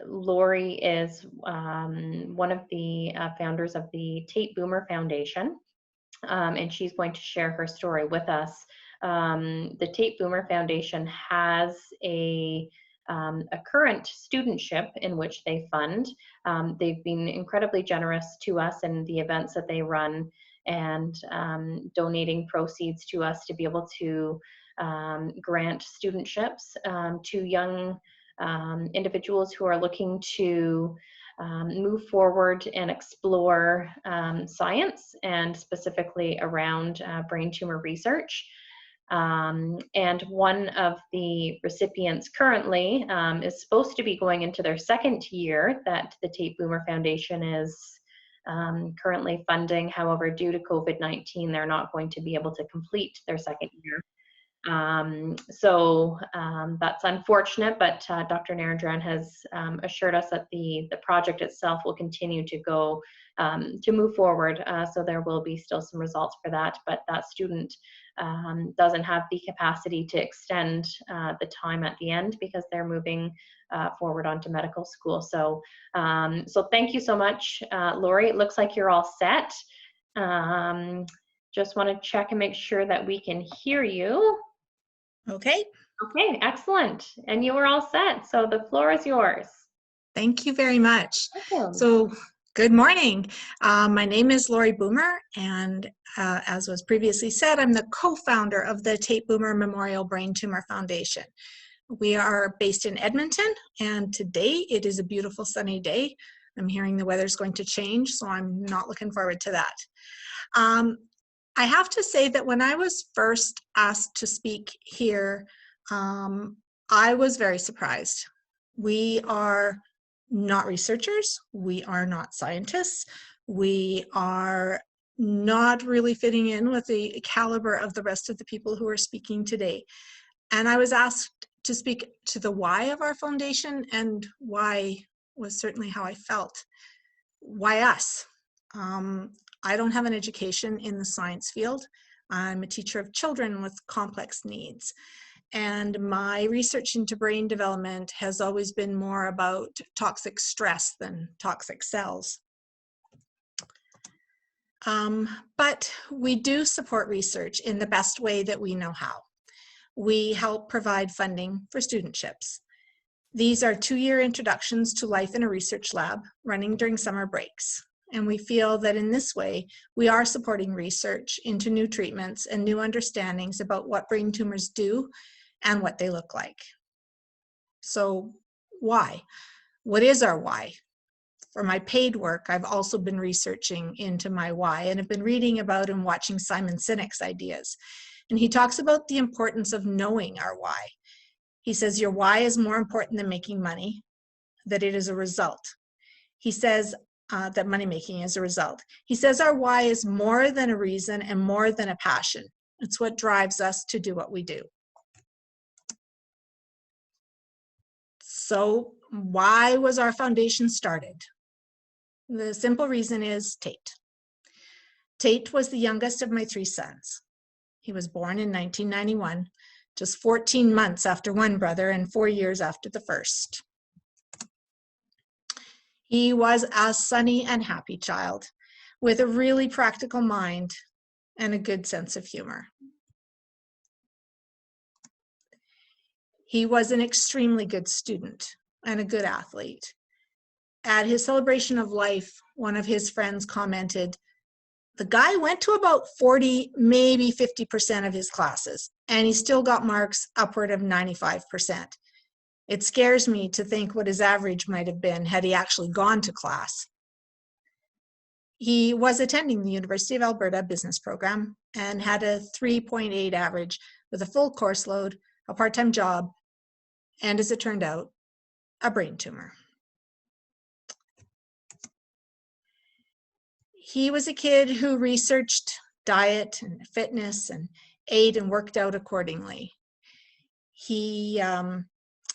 Lori is one of the founders of the Tumour Foundation, and she's going to share her story with us. The Tumour Foundation has a current studentship in which they fund. They've been incredibly generous to us in the events that they run, and donating proceeds to us to be able to grant studentships to young individuals who are looking to move forward and explore science, and specifically around brain tumor research. And one of the recipients currently is supposed to be going into their second year that the Tumour Foundation is currently funding. However, due to COVID-19, they're not going to be able to complete their second year. So that's unfortunate, but Dr. Narendran has assured us that the project itself will continue to go to move forward. So there will be still some results for that, but that student doesn't have the capacity to extend the time at the end because they're moving forward onto medical school. So, so thank you so much, Lori. It looks like you're all set. Just want to check and make sure that we can hear you. Okay. Okay, excellent. And you were all set. So the floor is yours. Thank you very much. Awesome. So good morning. My name is Lori Boomer, and as was previously said, I'm the co-founder of the Tate Boomer Memorial Brain Tumor Foundation. We are based in Edmonton, and today it is a beautiful sunny day. I'm hearing the weather's going to change, so I'm not looking forward to that. I have to say that when I was first asked to speak here, I was very surprised. We are not researchers. We are not scientists. We are not really fitting in with the caliber of the rest of the people who are speaking today. And I was asked to speak to the why of our foundation, and why was certainly how I felt. Why us? I don't have an education in the science field. I'm a teacher of children with complex needs. And my research into brain development has always been more about toxic stress than toxic cells. But we do support research in the best way that we know how. We help provide funding for studentships. These are 2-year introductions to life in a research lab running during summer breaks. And we feel that in this way, we are supporting research into new treatments and new understandings about what brain tumors do and what they look like. So why? What is our why? For my paid work, I've also been researching into my why, and have been reading about and watching Simon Sinek's ideas. And he talks about the importance of knowing our why. He says your why is more important than making money, that it is a result. He says that money making is a result. He says our why is more than a reason and more than a passion. It's what drives us to do what we do. So why was our foundation started? The simple reason is Tate. Tate was the youngest of my 3 sons. He was born in 1991, just 14 months after one brother and 4 years after the first. He was a sunny and happy child with a really practical mind and a good sense of humor. He was an extremely good student and a good athlete. At his celebration of life, one of his friends commented, "The guy went to about 40, maybe 50% of his classes, and he still got marks upward of 95%. It scares me to think what his average might have been had he actually gone to class." He was attending the University of Alberta business program and had a 3.8 average with a full course load, a part-time job, and as it turned out, a brain tumor. He was a kid who researched diet and fitness and ate and worked out accordingly. He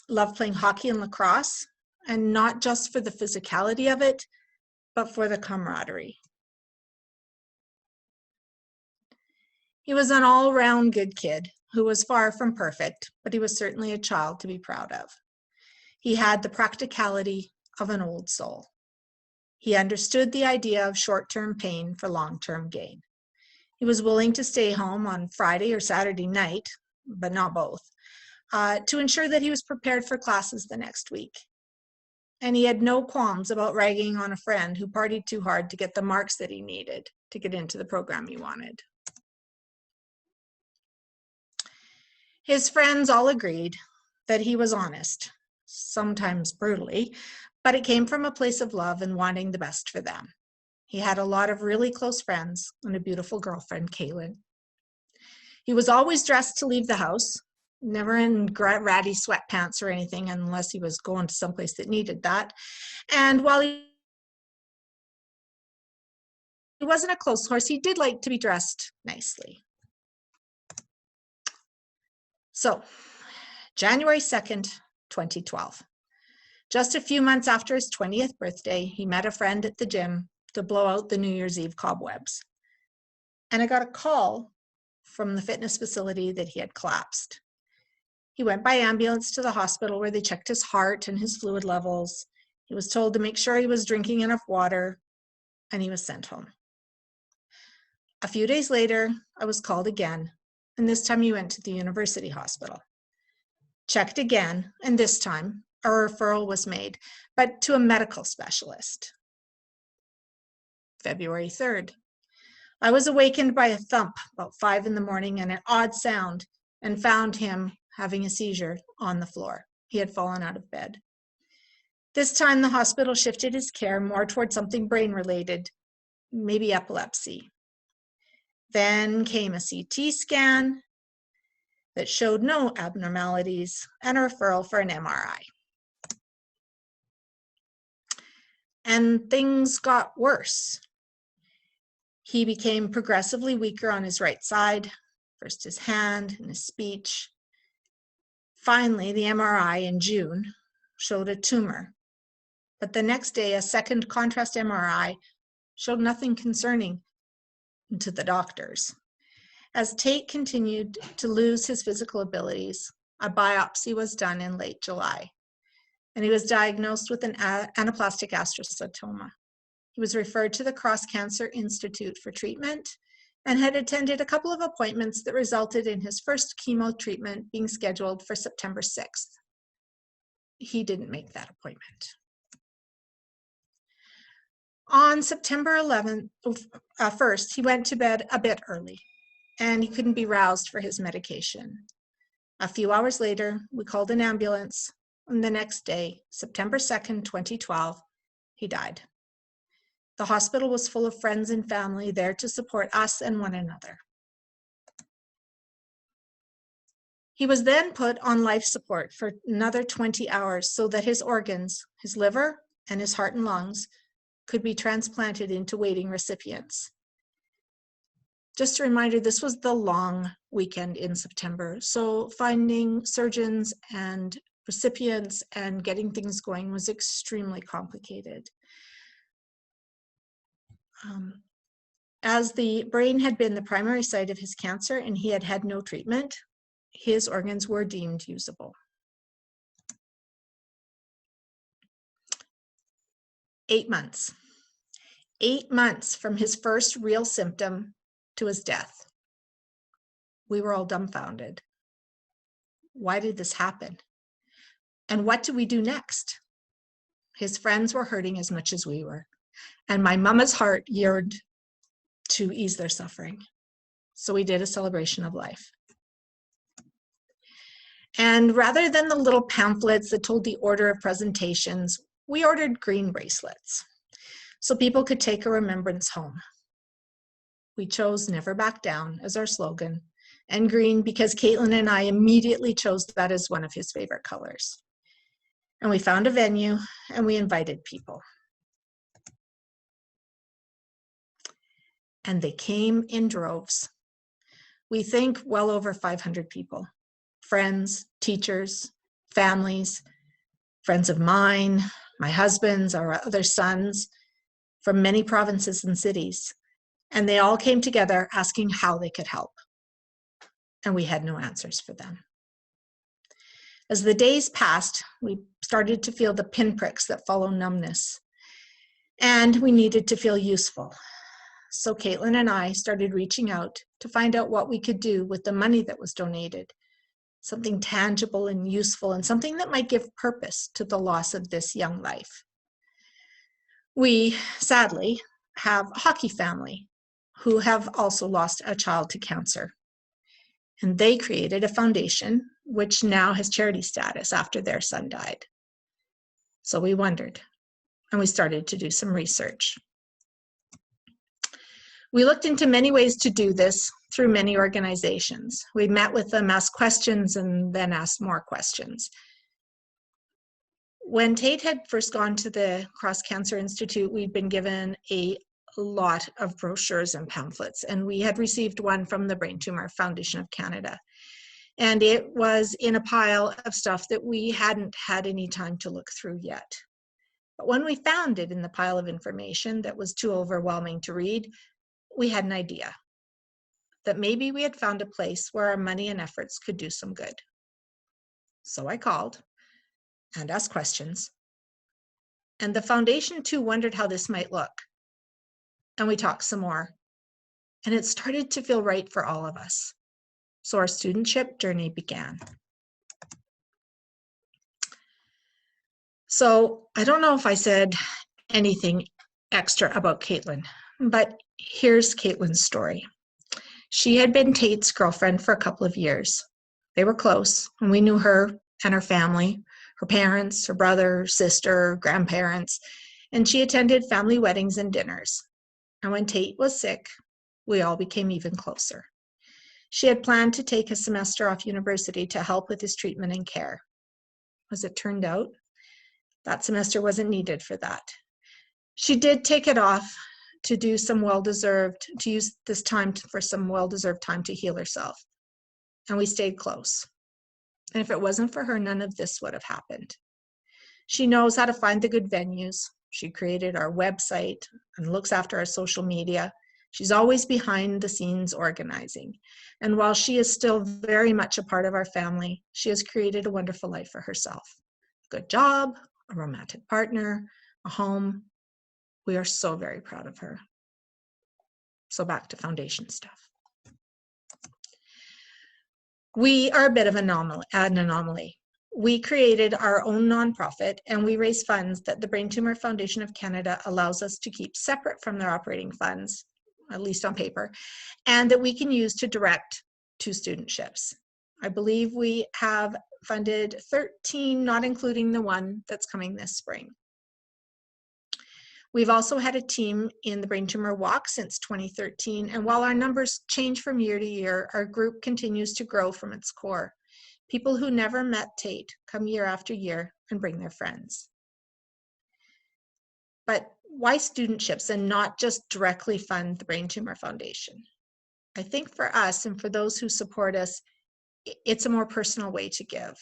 loved playing hockey and lacrosse, and not just for the physicality of it, but for the camaraderie. He was an all-round good kid who was far from perfect, but he was certainly a child to be proud of. He had the practicality of an old soul. He understood the idea of short-term pain for long-term gain. He was willing to stay home on Friday or Saturday night, but not both, to ensure that he was prepared for classes the next week. And he had no qualms about ragging on a friend who partied too hard to get the marks that he needed to get into the program he wanted. His friends all agreed that he was honest, sometimes brutally, but it came from a place of love and wanting the best for them. He had a lot of really close friends and a beautiful girlfriend, Caitlin. He was always dressed to leave the house, never in ratty sweatpants or anything unless he was going to someplace that needed that. And while he wasn't a close horse, he did like to be dressed nicely. So, January 2nd, 2012. Just a few months after his 20th birthday, he met a friend at the gym to blow out the New Year's Eve cobwebs. And I got a call from the fitness facility that he had collapsed. He went by ambulance to the hospital where they checked his heart and his fluid levels. He was told to make sure he was drinking enough water, and he was sent home. A few days later, I was called again, and this time he went to the university hospital. Checked again, and this time a referral was made, but to a medical specialist. February 3rd. I was awakened by a thump about 5 in the morning and an odd sound, and found him having a seizure on the floor. He had fallen out of bed. This time the hospital shifted his care more towards something brain-related, maybe epilepsy. Then came a CT scan that showed no abnormalities and a referral for an MRI. And things got worse. He became progressively weaker on his right side, first his hand and his speech. Finally, the MRI in June showed a tumor, but the next day a second contrast MRI showed nothing concerning to the doctors. As Taite continued to lose his physical abilities, a biopsy was done in late July, and he was diagnosed with an anaplastic astrocytoma. He was referred to the Cross Cancer Institute for treatment and had attended a couple of appointments that resulted in his first chemo treatment being scheduled for September 6th. He didn't make that appointment. On September 1st, he went to bed a bit early, and he couldn't be roused for his medication. A few hours later, we called an ambulance, and the next day, September 2nd, 2012, he died. The hospital was full of friends and family there to support us and one another. He was then put on life support for another 20 hours so that his organs, his liver and his heart and lungs, could be transplanted into waiting recipients. Just a reminder, this was the long weekend in September, so finding surgeons and recipients and getting things going was extremely complicated. As the brain had been the primary site of his cancer and he had had no treatment, his organs were deemed usable. 8 months. 8 months from his first real symptom to his death. We were all dumbfounded. Why did this happen? And what do we do next? His friends were hurting as much as we were, and my mama's heart yearned to ease their suffering. So we did a celebration of life. And rather than the little pamphlets that told the order of presentations, we ordered green bracelets so people could take a remembrance home. We chose Never Back Down as our slogan, and green because Caitlin and I immediately chose that as one of his favorite colors. And we found a venue and we invited people. And they came in droves. We think well over 500 people. Friends, teachers, families, friends of mine, my husband's, our other sons, from many provinces and cities. And they all came together asking how they could help. And we had no answers for them. As the days passed, we started to feel the pinpricks that follow numbness, and we needed to feel useful. So Caitlin and I started reaching out to find out what we could do with the money that was donated, something tangible and useful, and something that might give purpose to the loss of this young life. We, sadly, have a hockey family who have also lost a child to cancer. And they created a foundation which now has charity status after their son died. So we wondered, and we started to do some research. We looked into many ways to do this through many organizations. We met with them, asked questions, and then asked more questions. When Taite had first gone to the Cross Cancer Institute, we'd been given a lot of brochures and pamphlets, and we had received one from the Brain Tumour Foundation of Canada. And it was in a pile of stuff that we hadn't had any time to look through yet. But when we found it in the pile of information that was too overwhelming to read, we had an idea that maybe we had found a place where our money and efforts could do some good. So I called and asked questions. And the foundation too wondered how this might look. And we talked some more. And it started to feel right for all of us. So our studentship journey began. So I don't know if I said anything extra about Caitlin, but here's Caitlin's story. She had been Taite's girlfriend for a couple of years. They were close, and we knew her and her family, her parents, her brother, sister, grandparents, and she attended family weddings and dinners. And when Taite was sick, we all became even closer. She had planned to take a semester off university to help with his treatment and care. As it turned out, that semester wasn't needed for that. She did take it off to do some to use this time for some well-deserved time to heal herself. And we stayed close. And if it wasn't for her, none of this would have happened. She knows how to find the good venues. She created our website and looks after our social media. She's always behind the scenes organizing. And while she is still very much a part of our family, she has created a wonderful life for herself. A good job, a romantic partner, a home. We are so very proud of her. So back to foundation stuff. We are a bit of an anomaly. We created our own nonprofit, and we raise funds that the Brain Tumour Foundation of Canada allows us to keep separate from their operating funds, at least on paper, and that we can use to direct to studentships. I believe we have funded 13, not including the one that's coming this spring. We've also had a team in the Brain Tumour Walk since 2013, and while our numbers change from year to year, our group continues to grow from its core. People who never met Taite come year after year and bring their friends. But why studentships and not just directly fund the Brain Tumour Foundation? I think for us and for those who support us, it's a more personal way to give.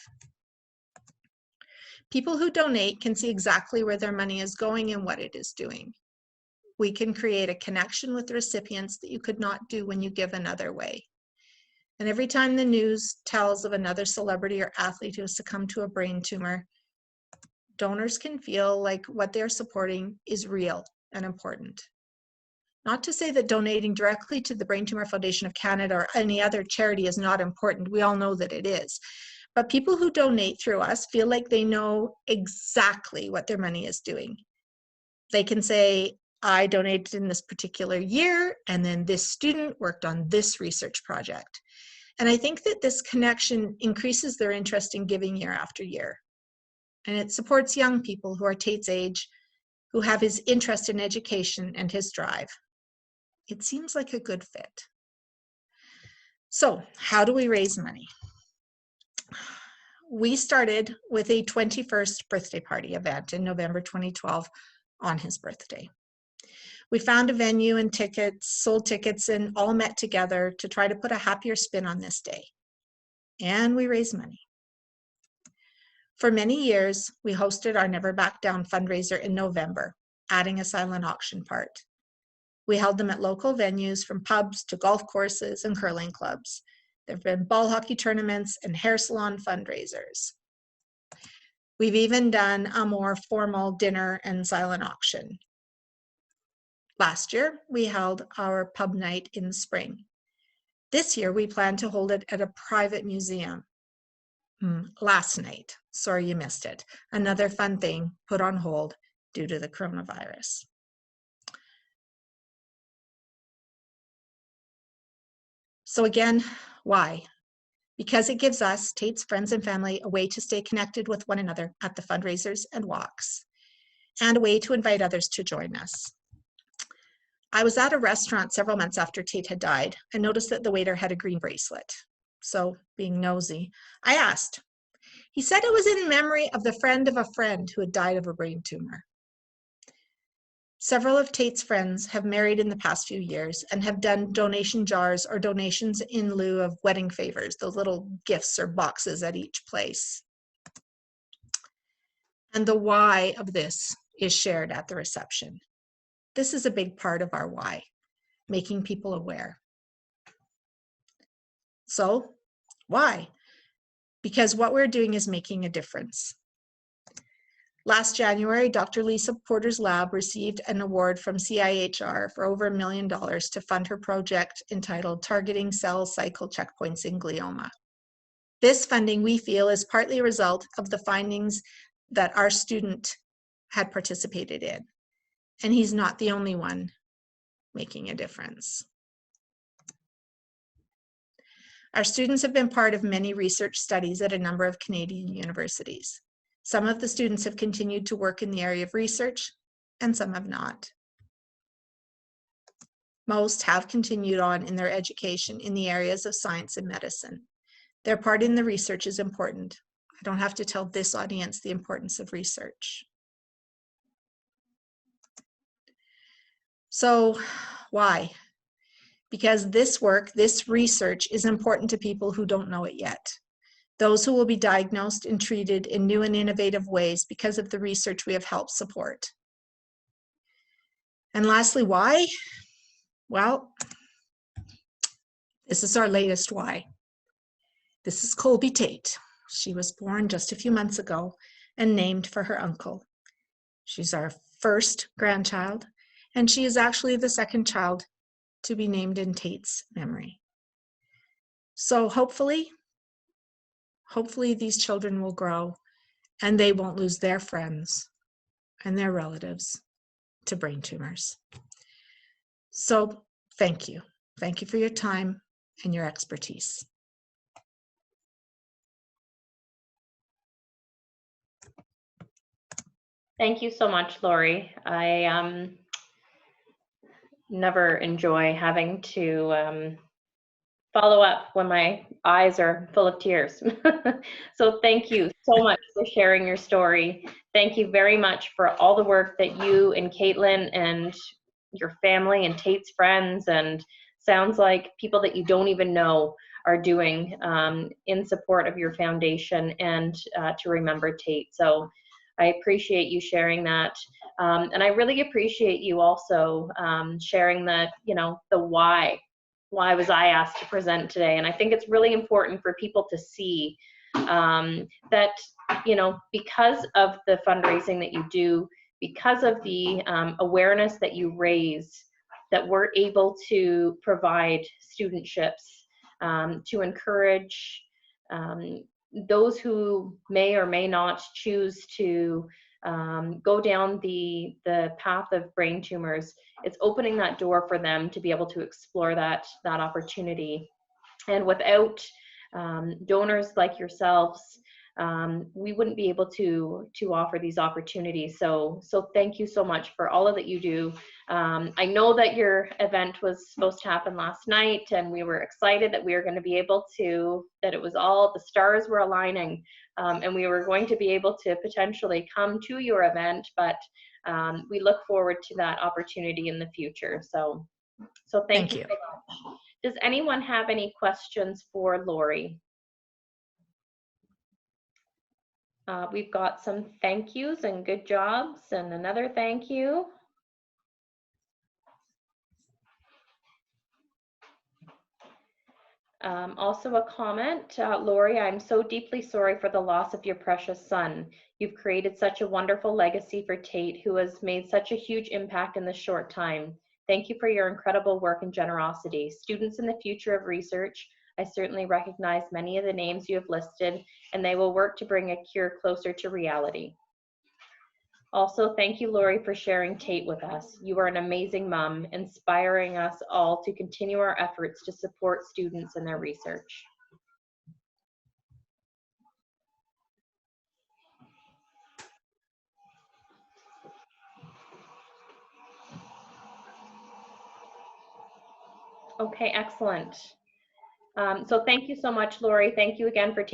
People who donate can see exactly where their money is going and what it is doing. We can create a connection with the recipients that you could not do when you give another way. And every time the news tells of another celebrity or athlete who has succumbed to a brain tumor, donors can feel like what they're supporting is real and important. Not to say that donating directly to the Brain Tumour Foundation of Canada or any other charity is not important. We all know that it is. But people who donate through us feel like they know exactly what their money is doing. They can say, I donated in this particular year, and then this student worked on this research project. And I think that this connection increases their interest in giving year after year. And it supports young people who are Taite's age, who have his interest in education and his drive. It seems like a good fit. So, how do we raise money? We started with a 21st birthday party event in November 2012 on his birthday. We found a venue and tickets, sold tickets, and all met together to try to put a happier spin on this day. And we raised money. For many years, we hosted our Never Back Down fundraiser in November, adding a silent auction part. We held them at local venues from pubs to golf courses and curling clubs. There have been ball hockey tournaments and hair salon fundraisers. We've even done a more formal dinner and silent auction. Last year, we held our pub night in the spring. This year, we plan to hold it at a private museum. Last night, sorry you missed it. Another fun thing put on hold due to the coronavirus. So again, why? Because it gives us, Tate's friends and family, a way to stay connected with one another at the fundraisers and walks, and a way to invite others to join us. I was at a restaurant several months after Tate had died and noticed that the waiter had a green bracelet. So, being nosy, I asked. He said it was in memory of the friend of a friend who had died of a brain tumor. Several of Tate's friends have married in the past few years and have done donation jars or donations in lieu of wedding favors, those little gifts or boxes at each place. And the why of this is shared at the reception. This is a big part of our why, making people aware. So, why? Because what we're doing is making a difference. Last January, Dr. Lisa Porter's lab received an award from CIHR for over $1 million to fund her project entitled Targeting Cell Cycle Checkpoints in Glioma. This funding, we feel, is partly a result of the findings that our student had participated in. And he's not the only one making a difference. Our students have been part of many research studies at a number of Canadian universities. Some of the students have continued to work in the area of research, and some have not. Most have continued on in their education in the areas of science and medicine. Their part in the research is important. I don't have to tell this audience the importance of research. So, why? Because this work, this research, is important to people who don't know it yet. Those who will be diagnosed and treated in new and innovative ways because of the research we have helped support. And lastly, why? Well, this is our latest why. This is Colby Tate. She was born just a few months ago and named for her uncle. She's our first grandchild, and she is actually the second child to be named in Tate's memory. So hopefully these children will grow and they won't lose their friends and their relatives to brain tumors. So thank you. Thank you for your time and your expertise. Thank you so much, Lori. I never enjoy having to follow up when my eyes are full of tears. So thank you so much for sharing your story. Thank you very much for all the work that you and Caitlin and your family and Tate's friends, and sounds like people that you don't even know, are doing in support of your foundation and to remember Tate. So I appreciate you sharing that. And I really appreciate you also sharing the why. Why was I asked to present today? And I think it's really important for people to see that, because of the fundraising that you do, because of the awareness that you raise, that we're able to provide studentships to encourage those who may or may not choose to go down the path of brain tumors. It's opening that door for them to be able to explore that opportunity. And without donors like yourselves, we wouldn't be able to offer these opportunities. So thank you so much for all of that you do. I know that your event was supposed to happen last night, and we were excited that we were going to be able to, that it was all, the stars were aligning, and we were going to be able to potentially come to your event, but we look forward to that opportunity in the future. So thank you so much. Does anyone have any questions for Lori? We've got some thank yous and good jobs and another thank you. Also a comment, Lori, I'm so deeply sorry for the loss of your precious son. You've created such a wonderful legacy for Tate, who has made such a huge impact in this short time. Thank you for your incredible work and generosity. Students in the future of research, I certainly recognize many of the names you have listed, and they will work to bring a cure closer to reality. Also, thank you, Lori, for sharing Tate with us. You are an amazing mom, inspiring us all to continue our efforts to support students in their research. Okay, excellent. So thank you so much, Lori. Thank you again for taking